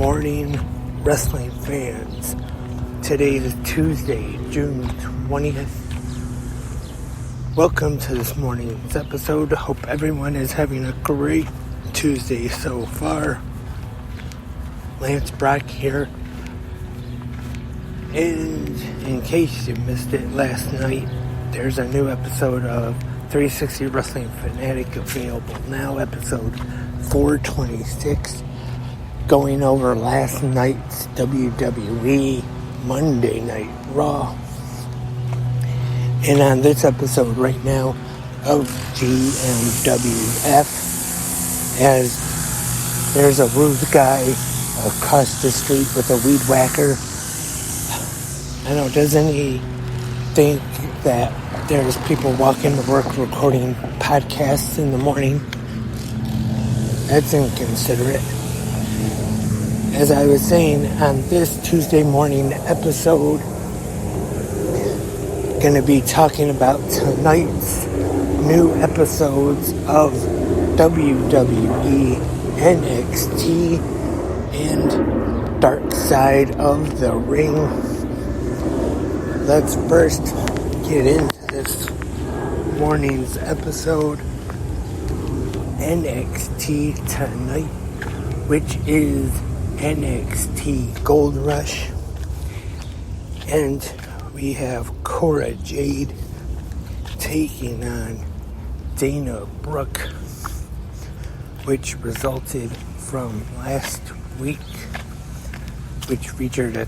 morning, wrestling fans. Today is Tuesday, June 20th. Welcome to this morning's episode. Hope everyone is having a great Tuesday so far. Lance Brock here. And in case you missed it last night, there's a new episode of 360 Wrestling Fanatic available now, episode 426, going over last night's WWE Monday Night Raw. And on this episode right now of GMWF, as there's a rude guy across the street with a weed whacker. I know, doesn't he think that there's people walking to work recording podcasts in the morning? That's inconsiderate. As I was saying, on this Tuesday morning episode, going to be talking about tonight's new episodes of WWE NXT and Dark Side of the Ring. Let's first get into this morning's episode. NXT tonight, which is NXT Gold Rush, and we have Cora Jade taking on Dana Brooke, which resulted from last week, which featured a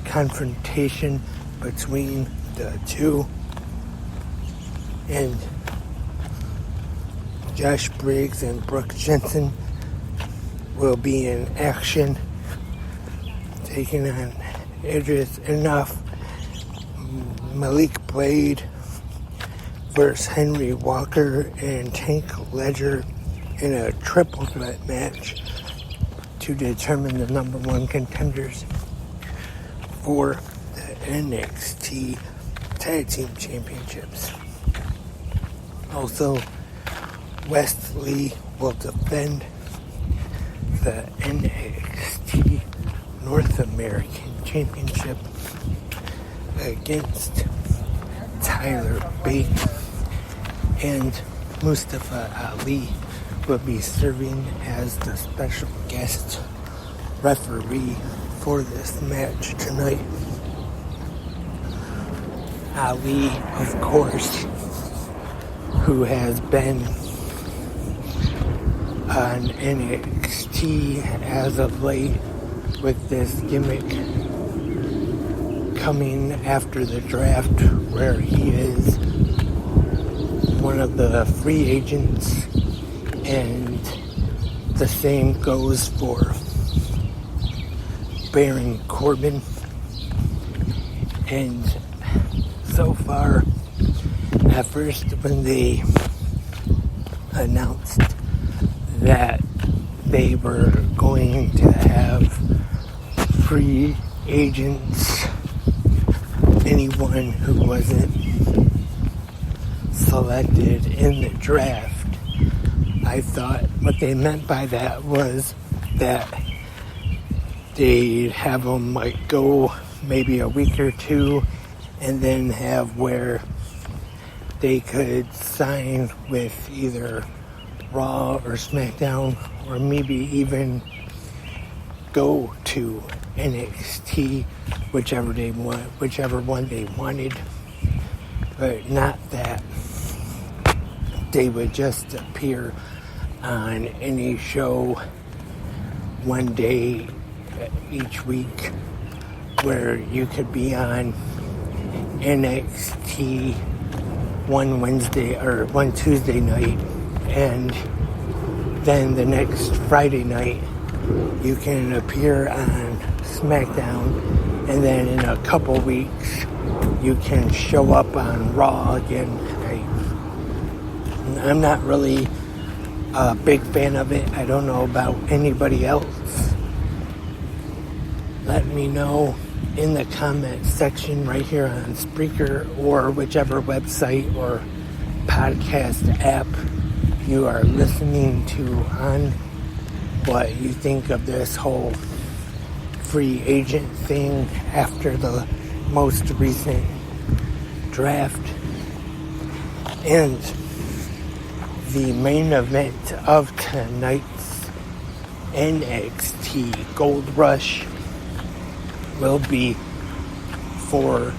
confrontation between the two, and Josh Briggs and Brooke Jensen will be in action, taking on Idris Enough, Malik Blade versus Henry Walker and Tank Ledger in a triple threat match to determine the number one contenders for the NXT Tag Team Championships. Also, Wesley will defend the NXT North American Championship against Tyler Bate, and Mustafa Ali will be serving as the special guest referee for this match tonight. Ali, of course, who has been on NXT as of late with this gimmick coming after the draft, where he is one of the free agents, and the same goes for Baron Corbin. And so far, at first when they announced that they were going to have free agents, anyone who wasn't selected in the draft, I thought what they meant by that was that they'd have them go maybe a week or two, and then have where they could sign with either Raw or SmackDown, or maybe even go to NXT, whichever one they wanted, but not that they would just appear on any show one day each week, where you could be on NXT one Wednesday or one Tuesday night, and then the next Friday night you can appear on SmackDown, and then in a couple weeks you can show up on Raw again. I'm not really a big fan of it. I don't know about anybody else. Let me know in the comment section right here on Spreaker, or whichever website or podcast app you are listening to on. what you think of this whole free agent thing after the most recent draft. And the main event of tonight's NXT Gold Rush will be for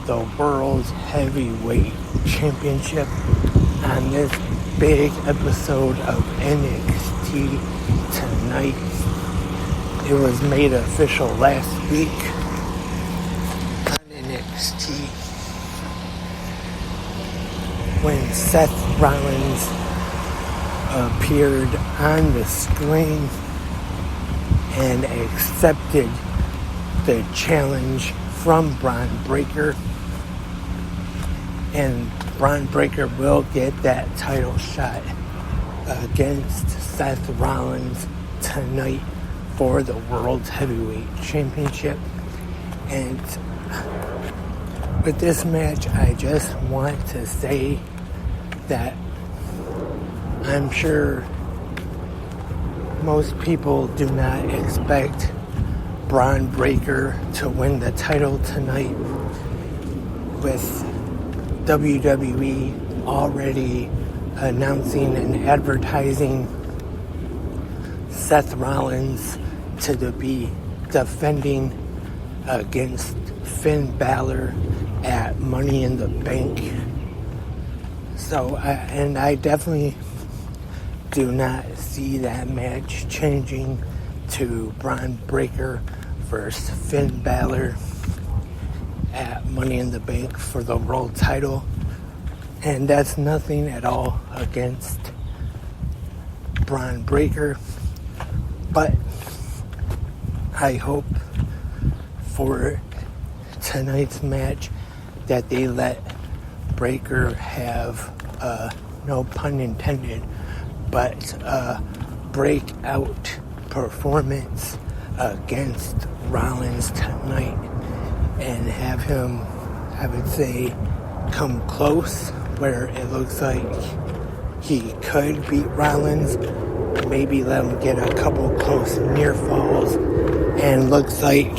the World Heavyweight Championship on this big episode of NXT tonight. It was made official last week on NXT when Seth Rollins appeared on the screen and accepted the challenge from Bron Breakker, and Bron Breakker will get that title shot against Seth Rollins tonight for the World Heavyweight Championship. And with this match, I just want to say that I'm sure most people do not expect Bron Breakker to win the title tonight, with WWE already announcing and advertising Seth Rollins to be defending against Finn Balor at Money in the Bank. So, I definitely do not see that match changing to Bron Breakker versus Finn Balor at Money in the Bank for the world title. And that's nothing at all against Bron Breakker, but I hope for tonight's match that they let Breakker have, no pun intended, but breakout performance against Rollins tonight, and have him, I would say, come close where it looks like he could beat Rollins, maybe let him get a couple close near falls, and looks like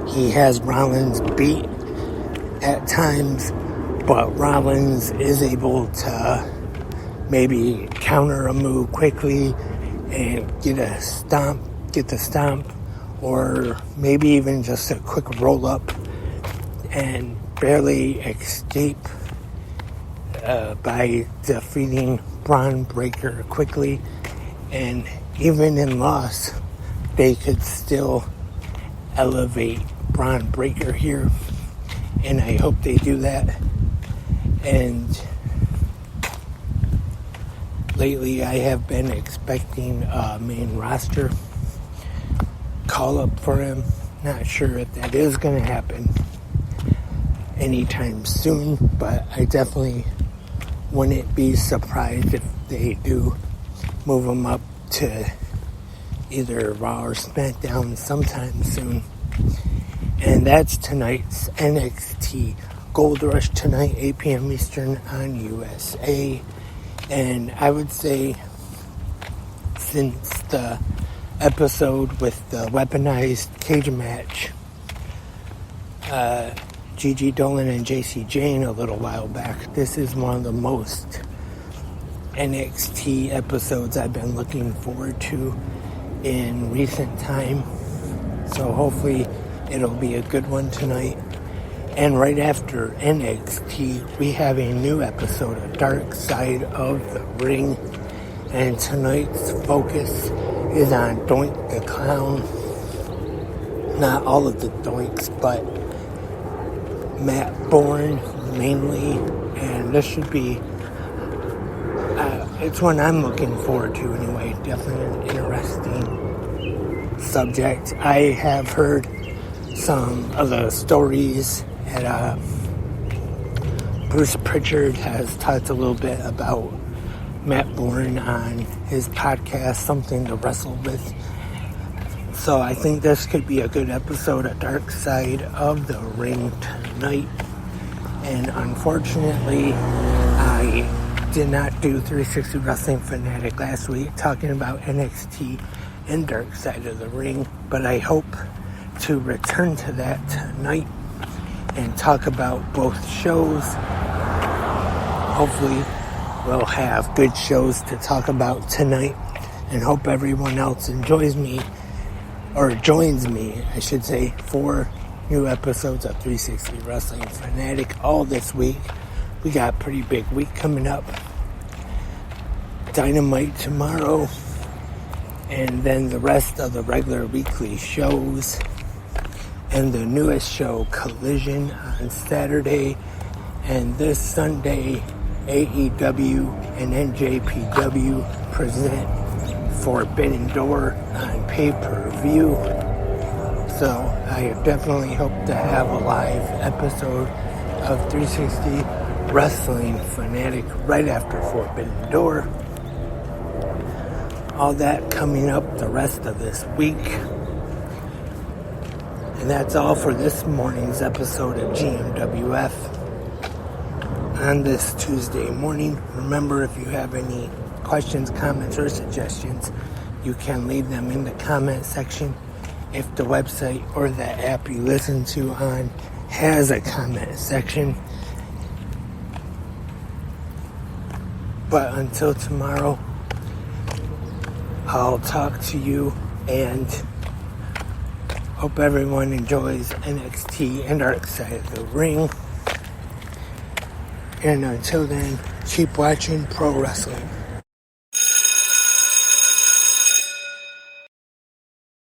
he has Rollins beat at times, but Rollins is able to maybe counter a move quickly and get the stomp, or maybe even just a quick roll up and barely escape by defeating Bron Breakker quickly. And even in loss, they could still elevate Bron Breakker here, and I hope they do that. And lately I have been expecting a main roster call up for him. Not sure if that is going to happen anytime soon, but I definitely wouldn't be surprised if they do move him up to either Raw or SmackDown sometime soon. And that's tonight's NXT Gold Rush tonight, 8 p.m. Eastern on USA. And I would say, since the episode with the weaponized cage match, Gigi Dolan and JC Jane a little while back, this is one of the most NXT episodes I've been looking forward to in recent time. So hopefully it'll be a good one tonight. And right after NXT, we have a new episode of Dark Side of the Ring. And tonight's focus is on Doink the Clown. Not all of the Doinks, but Matt Bourne mainly. And this should be, it's one I'm looking forward to anyway. Definitely an interesting subject. I have heard some of the stories, and Bruce Pritchard has talked a little bit about Matt Bourne on his podcast, Something to Wrestle With. So I think this could be a good episode of Dark Side of the Ring tonight. And unfortunately, I did not do 360 Wrestling Fanatic last week talking about NXT and Dark Side of the Ring, but I hope to return to that tonight and talk about both shows. Hopefully we'll have good shows to talk about tonight, and hope everyone else joins me, I should say, for new episodes of 360 Wrestling Fanatic all this week. We got a pretty big week coming up. Dynamite tomorrow, and then the rest of the regular weekly shows, and the newest show, Collision, on Saturday, and this Sunday, AEW and NJPW present Forbidden Door on pay-per-view. So I definitely hope to have a live episode of 360 Wrestling Fanatic right after Forbidden Door. All that coming up the rest of this week. And that's all for this morning's episode of GMWF. On this Tuesday morning, remember, if you have any questions, comments, or suggestions, you can leave them in the comment section. If the website or the app you listen to on has a comment section. But until tomorrow, I'll talk to you, and hope everyone enjoys NXT and Dark Side of the Ring. And until then, keep watching pro wrestling.